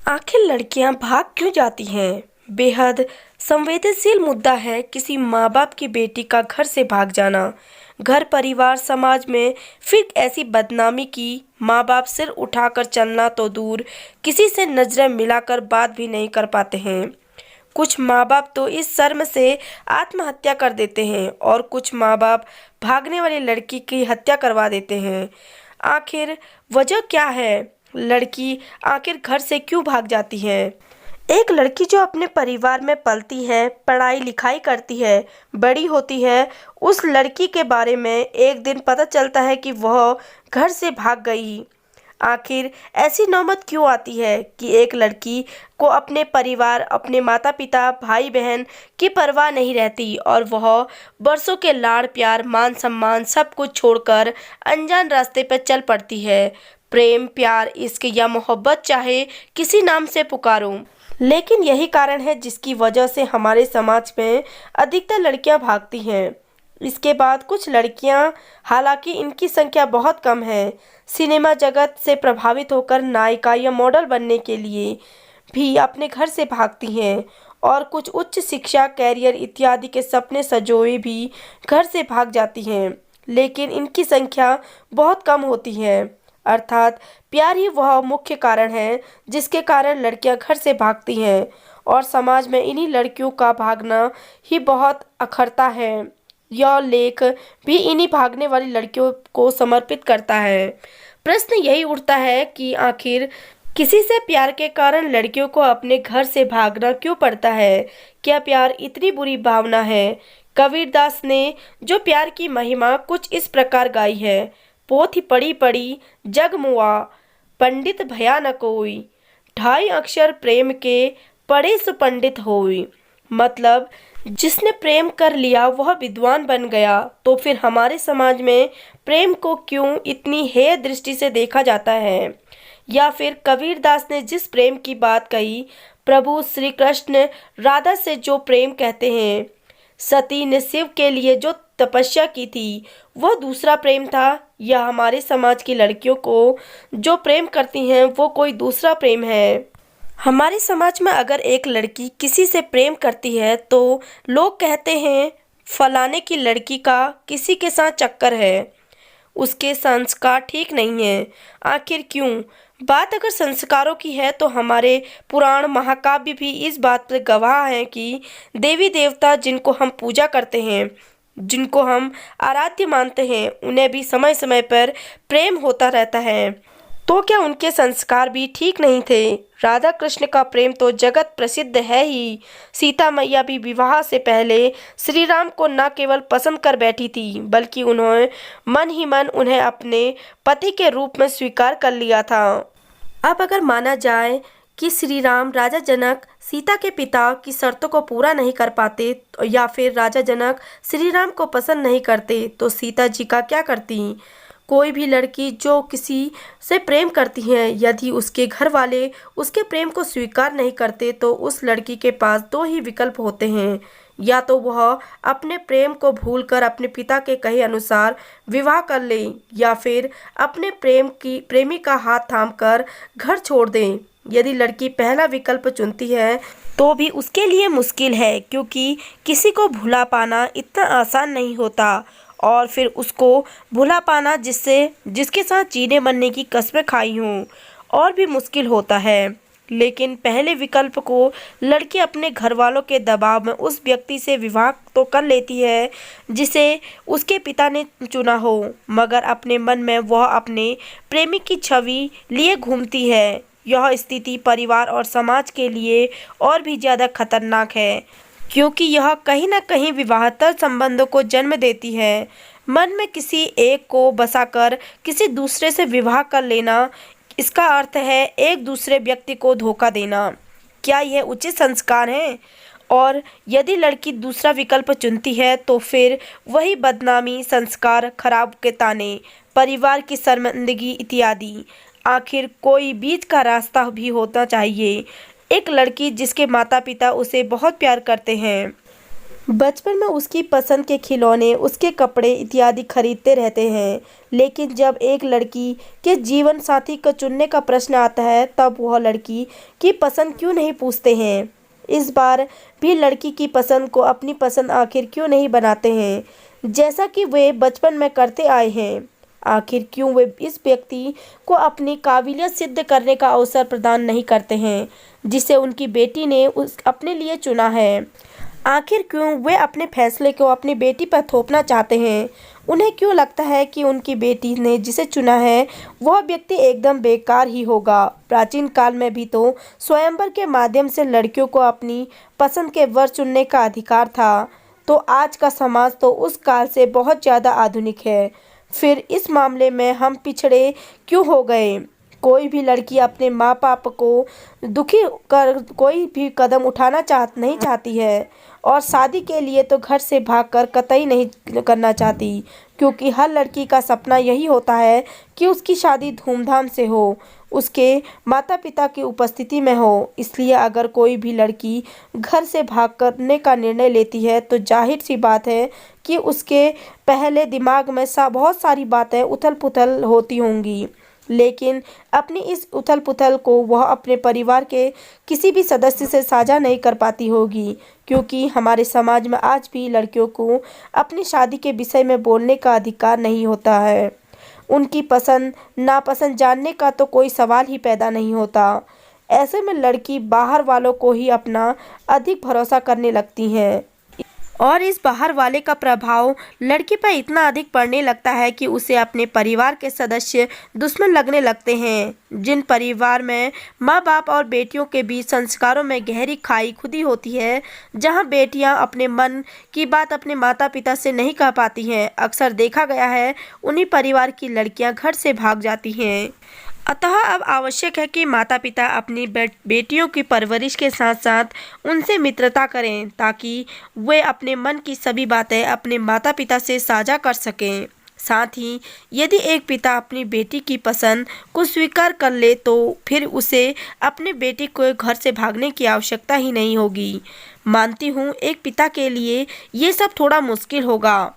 आखिर लड़कियां भाग क्यों जाती हैं? बेहद संवेदनशील मुद्दा है किसी माँ बाप की बेटी का घर से भाग जाना। घर परिवार समाज में फिर ऐसी बदनामी की माँ बाप सिर उठाकर चलना तो दूर, किसी से नजरें मिलाकर बात भी नहीं कर पाते हैं। कुछ माँ बाप तो इस शर्म से आत्महत्या कर देते हैं और कुछ माँ बाप भागने वाली लड़की की हत्या करवा देते हैं। आखिर वजह क्या है? लड़की आखिर घर से क्यों भाग जाती है? एक लड़की जो अपने परिवार में पलती है, पढ़ाई लिखाई करती है, बड़ी होती है, उस लड़की के बारे में एक दिन पता चलता है कि वह घर से भाग गई। आखिर ऐसी नौबत क्यों आती है कि एक लड़की को अपने परिवार, अपने माता पिता, भाई बहन की परवाह नहीं रहती और वह बरसों के लाड़ प्यार, मान सम्मान सब कुछ छोड़कर अनजान रास्ते पर चल पड़ती है। प्रेम, प्यार, इश्क या मोहब्बत चाहे किसी नाम से पुकारो, लेकिन यही कारण है जिसकी वजह से हमारे समाज में अधिकतर लड़कियां भागती हैं। इसके बाद कुछ लड़कियां, हालांकि इनकी संख्या बहुत कम है, सिनेमा जगत से प्रभावित होकर नायिका या मॉडल बनने के लिए भी अपने घर से भागती हैं और कुछ उच्च शिक्षा, कैरियर इत्यादि के सपने संजोए भी घर से भाग जाती हैं, लेकिन इनकी संख्या बहुत कम होती है। अर्थात प्यार ही वह मुख्य कारण है जिसके कारण लड़कियां घर से भागती हैं और समाज में इन्हीं लड़कियों का भागना ही बहुत अखरता है। यह लेख भी इन्हीं भागने वाली लड़कियों को समर्पित करता है। प्रश्न यही उठता है कि आखिर किसी से प्यार के कारण लड़कियों को अपने घर से भागना क्यों पड़ता है? क्या प्यार इतनी बुरी भावना है? कबीरदास ने जो प्यार की महिमा कुछ इस प्रकार गाई है। पोथी पढ़ी पढ़ी जग मुआ, पंडित भया न कोई, ढाई अक्षर प्रेम के पढ़े सो पंडित होई। मतलब जिसने प्रेम कर लिया वह विद्वान बन गया। तो फिर हमारे समाज में प्रेम को क्यों इतनी हेय दृष्टि से देखा जाता है? या फिर कबीरदास ने जिस प्रेम की बात कही, प्रभु श्री कृष्ण राधा से जो प्रेम कहते हैं, सती ने शिव के लिए जो तपस्या की थी, वह दूसरा प्रेम था, या हमारे समाज की लड़कियों को जो प्रेम करती हैं वो कोई दूसरा प्रेम है? हमारे समाज में अगर एक लड़की किसी से प्रेम करती है तो लोग कहते हैं फलाने की लड़की का किसी के साथ चक्कर है, उसके संस्कार ठीक नहीं है। आखिर क्यों? बात अगर संस्कारों की है तो हमारे पुराण महाकाव्य भी इस बात पर गवाह हैं कि देवी देवता जिनको हम पूजा करते हैं, जिनको हम आराध्य मानते हैं, उन्हें भी समय समय पर प्रेम होता रहता है। तो क्या उनके संस्कार भी ठीक नहीं थे? राधा कृष्ण का प्रेम तो जगत प्रसिद्ध है ही। सीता मैया भी विवाह से पहले श्री राम को न केवल पसंद कर बैठी थी, बल्कि उन्होंने मन ही मन उन्हें अपने पति के रूप में स्वीकार कर लिया था। अब अगर माना जाए कि श्री राम राजा जनक सीता के पिता की शर्तों को पूरा नहीं कर पाते या फिर राजा जनक श्री राम को पसंद नहीं करते, तो सीता जी का क्या करती? कोई भी लड़की जो किसी से प्रेम करती है, यदि उसके घर वाले उसके प्रेम को स्वीकार नहीं करते तो उस लड़की के पास दो ही विकल्प होते हैं। या तो वह अपने प्रेम को भूलकर अपने पिता के कहे अनुसार विवाह कर ले, या फिर अपने प्रेमी का हाथ थामकर घर छोड़ दे। यदि लड़की पहला विकल्प चुनती है तो भी उसके लिए मुश्किल है, क्योंकि किसी को भुला पाना इतना आसान नहीं होता और फिर उसको भुला पाना जिसके साथ जीने मरने की कसमें खाई हों और भी मुश्किल होता है। लेकिन पहले विकल्प को लड़की अपने घर वालों के दबाव में उस व्यक्ति से विवाह तो कर लेती है जिसे उसके पिता ने चुना हो, मगर अपने मन में वह अपने प्रेमी की छवि लिए घूमती है। यह स्थिति परिवार और समाज के लिए और भी ज़्यादा खतरनाक है, क्योंकि यह कहीं न कहीं विवाहेतर संबंधों को जन्म देती है। मन में किसी एक को बसाकर किसी दूसरे से विवाह कर लेना, इसका अर्थ है एक दूसरे व्यक्ति को धोखा देना। क्या यह उचित संस्कार है? और यदि लड़की दूसरा विकल्प चुनती है तो फिर वही बदनामी, संस्कार खराब के ताने, परिवार की शर्मिंदगी इत्यादि। आखिर कोई बीच का रास्ता भी होना चाहिए। एक लड़की जिसके माता पिता उसे बहुत प्यार करते हैं, बचपन में उसकी पसंद के खिलौने, उसके कपड़े इत्यादि खरीदते रहते हैं, लेकिन जब एक लड़की के जीवन साथी को चुनने का प्रश्न आता है, तब वह लड़की की पसंद क्यों नहीं पूछते हैं। इस बार भी लड़की की पसंद को अपनी पसंद आखिर क्यों नहीं बनाते हैं, जैसा कि वे बचपन में करते आए हैं। आखिर क्यों वे इस व्यक्ति को अपनी काबिलियत सिद्ध करने का अवसर प्रदान नहीं करते हैं, जिसे उनकी बेटी ने अपने लिए चुना है। आखिर क्यों वे अपने फैसले को अपनी बेटी पर थोपना चाहते हैं। उन्हें क्यों लगता है कि उनकी बेटी ने जिसे चुना है वह व्यक्ति एकदम बेकार ही होगा। प्राचीन काल में भी तो स्वयंवर के माध्यम से लड़कियों को अपनी पसंद के वर चुनने का अधिकार था, तो आज का समाज तो उस काल से बहुत ज़्यादा आधुनिक है। फिर इस मामले में हम पिछड़े क्यों हो गए। कोई भी लड़की अपने माँ बाप को दुखी कर कोई भी कदम उठाना नहीं चाहती है, और शादी के लिए तो घर से भागकर कतई नहीं करना चाहती, क्योंकि हर लड़की का सपना यही होता है कि उसकी शादी धूमधाम से हो, उसके माता पिता की उपस्थिति में हो। इसलिए अगर कोई भी लड़की घर से भाग करने का निर्णय लेती है, तो जाहिर सी बात है कि उसके पहले दिमाग में बहुत सारी बातें उथल पुथल होती होंगी, लेकिन अपनी इस उथल पुथल को वह अपने परिवार के किसी भी सदस्य से साझा नहीं कर पाती होगी, क्योंकि हमारे समाज में आज भी लड़कियों को अपनी शादी के विषय में बोलने का अधिकार नहीं होता है। उनकी पसंद नापसंद जानने का तो कोई सवाल ही पैदा नहीं होता। ऐसे में लड़की बाहर वालों को ही अपना अधिक भरोसा करने लगती हैं, और इस बाहर वाले का प्रभाव लड़की पर इतना अधिक पड़ने लगता है कि उसे अपने परिवार के सदस्य दुश्मन लगने लगते हैं। जिन परिवार में माँ बाप और बेटियों के बीच संस्कारों में गहरी खाई खुदी होती है, जहाँ बेटियाँ अपने मन की बात अपने माता पिता से नहीं कह पाती हैं, अक्सर देखा गया है उन्हीं परिवार की लड़कियाँ घर से भाग जाती हैं। अतः अब आवश्यक है कि माता पिता अपनी बेटियों की परवरिश के साथ साथ उनसे मित्रता करें, ताकि वे अपने मन की सभी बातें अपने माता पिता से साझा कर सकें। साथ ही यदि एक पिता अपनी बेटी की पसंद को स्वीकार कर ले, तो फिर उसे अपने बेटी को घर से भागने की आवश्यकता ही नहीं होगी। मानती हूँ एक पिता के लिए ये सब थोड़ा मुश्किल होगा,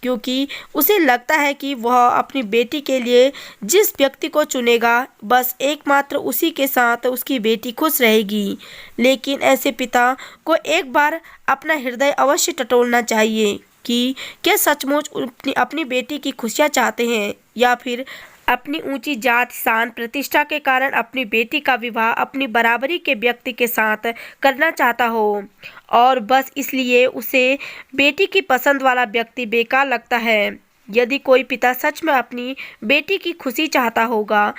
क्योंकि उसे लगता है कि वह अपनी बेटी के लिए जिस व्यक्ति को चुनेगा, बस एकमात्र उसी के साथ उसकी बेटी खुश रहेगी। लेकिन ऐसे पिता को एक बार अपना हृदय अवश्य टटोलना चाहिए कि क्या सचमुच अपनी बेटी की खुशियाँ चाहते हैं, या फिर अपनी ऊंची जात शान प्रतिष्ठा के कारण अपनी बेटी का विवाह अपनी बराबरी के व्यक्ति के साथ करना चाहता हो, और बस इसलिए उसे बेटी की पसंद वाला व्यक्ति बेकार लगता है। यदि कोई पिता सच में अपनी बेटी की खुशी चाहता होगा,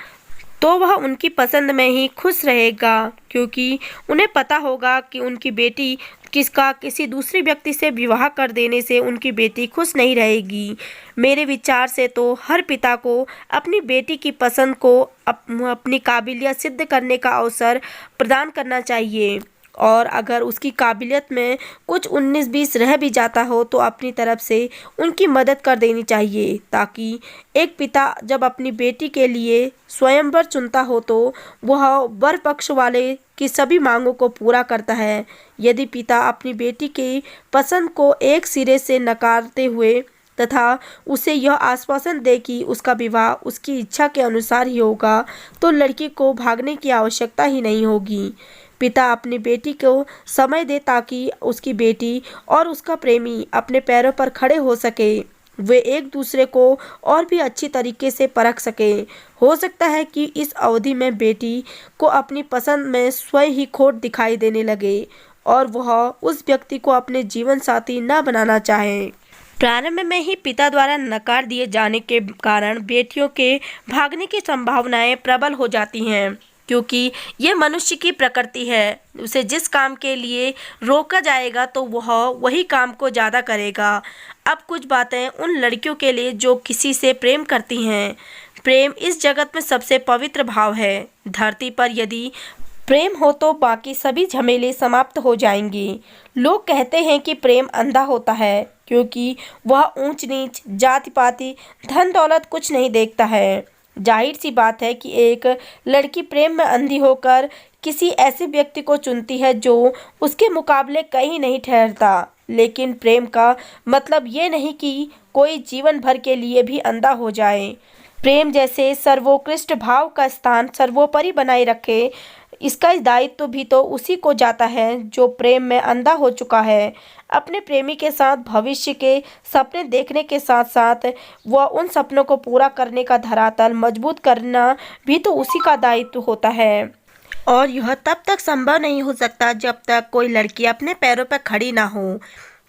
तो वह उनकी पसंद में ही खुश रहेगा, क्योंकि उन्हें पता होगा कि उनकी बेटी किसी दूसरे व्यक्ति से विवाह कर देने से उनकी बेटी खुश नहीं रहेगी। मेरे विचार से तो हर पिता को अपनी बेटी की पसंद को अपनी काबिलियत सिद्ध करने का अवसर प्रदान करना चाहिए, और अगर उसकी काबिलियत में कुछ 19-20 रह भी जाता हो, तो अपनी तरफ से उनकी मदद कर देनी चाहिए, ताकि एक पिता जब अपनी बेटी के लिए स्वयंवर चुनता हो, तो वह वर पक्ष वाले की सभी मांगों को पूरा करता है। यदि पिता अपनी बेटी की पसंद को एक सिरे से नकारते हुए तथा उसे यह आश्वासन दे कि उसका विवाह उसकी इच्छा के अनुसार ही होगा, तो लड़की को भागने की आवश्यकता ही नहीं होगी। पिता अपनी बेटी को समय दे, ताकि उसकी बेटी और उसका प्रेमी अपने पैरों पर खड़े हो सके, वे एक दूसरे को और भी अच्छी तरीके से परख सके। हो सकता है कि इस अवधि में बेटी को अपनी पसंद में स्वयं ही खोट दिखाई देने लगे, और वह उस व्यक्ति को अपने जीवन साथी न बनाना चाहे। प्रारंभ में ही पिता द्वारा नकार दिए जाने के कारण बेटियों के भागने की संभावनाएं प्रबल हो जाती हैं, क्योंकि ये मनुष्य की प्रकृति है। उसे जिस काम के लिए रोका जाएगा, तो वह वही काम को ज़्यादा करेगा। अब कुछ बातें उन लड़कियों के लिए जो किसी से प्रेम करती हैं। प्रेम इस जगत में सबसे पवित्र भाव है। धरती पर यदि प्रेम हो तो बाकी सभी झमेले समाप्त हो जाएंगे। लोग कहते हैं कि प्रेम अंधा होता है, क्योंकि वह ऊंच नीच, जाति पाति, धन दौलत कुछ नहीं देखता है। जाहिर सी बात है कि एक लड़की प्रेम में अंधी होकर किसी ऐसे व्यक्ति को चुनती है जो उसके मुकाबले कहीं नहीं ठहरता। लेकिन प्रेम का मतलब ये नहीं कि कोई जीवन भर के लिए भी अंधा हो जाए। प्रेम जैसे सर्वोत्कृष्ट भाव का स्थान सर्वोपरि बनाए रखे, इसका दायित्व भी तो उसी को जाता है जो प्रेम में अंधा हो चुका है। अपने प्रेमी के साथ भविष्य के सपने देखने के साथ साथ वह उन सपनों को पूरा करने का धरातल मजबूत करना भी तो उसी का दायित्व होता है। और यह तब तक संभव नहीं हो सकता जब तक कोई लड़की अपने पैरों पर खड़ी ना हो।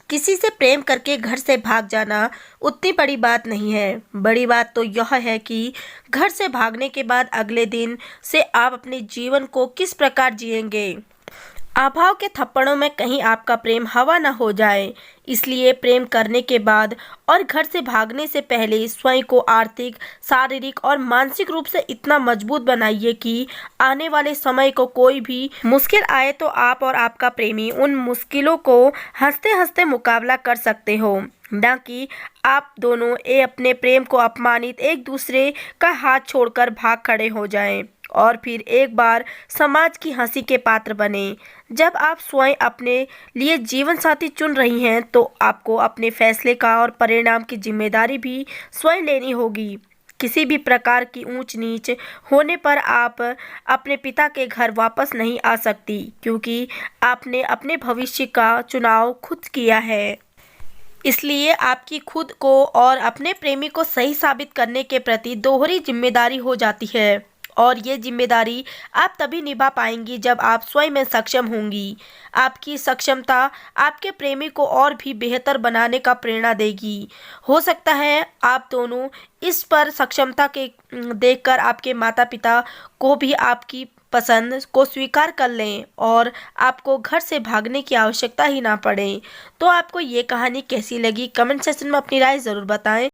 किसी से प्रेम करके घर से भाग जाना उतनी बड़ी बात नहीं है। बड़ी बात तो यह है कि घर से भागने के बाद अगले दिन से आप अपने जीवन को किस प्रकार जिएंगे। अभाव के थप्पड़ों में कहीं आपका प्रेम हवा न हो जाए। इसलिए प्रेम करने के बाद और घर से भागने से पहले स्वयं को आर्थिक, शारीरिक और मानसिक रूप से इतना मजबूत बनाइए कि आने वाले समय को कोई भी मुश्किल आए तो आप और आपका प्रेमी उन मुश्किलों को हंसते हंसते मुकाबला कर सकते हो, न कि आप दोनों अपने प्रेम को अपमानित एक दूसरे का हाथ छोड़कर भाग खड़े हो जाएं और फिर एक बार समाज की हंसी के पात्र बने। जब आप स्वयं अपने लिए जीवन साथी चुन रही हैं तो आपको अपने फैसले का और परिणाम की जिम्मेदारी भी स्वयं लेनी होगी। किसी भी प्रकार की ऊंच नीच होने पर आप अपने पिता के घर वापस नहीं आ सकती, क्योंकि आपने अपने भविष्य का चुनाव खुद किया है। इसलिए आपकी खुद को और अपने प्रेमी को सही साबित करने के प्रति दोहरी जिम्मेदारी हो जाती है। और ये जिम्मेदारी आप तभी निभा पाएंगी जब आप स्वयं में सक्षम होंगी। आपकी सक्षमता आपके प्रेमी को और भी बेहतर बनाने का प्रेरणा देगी। हो सकता है आप दोनों इस पर सक्षमता के देखकर आपके माता पिता को भी आपकी पसंद को स्वीकार कर लें और आपको घर से भागने की आवश्यकता ही ना पड़े। तो आपको ये कहानी कैसी लगी, कमेंट सेक्शन में अपनी राय ज़रूर बताएं।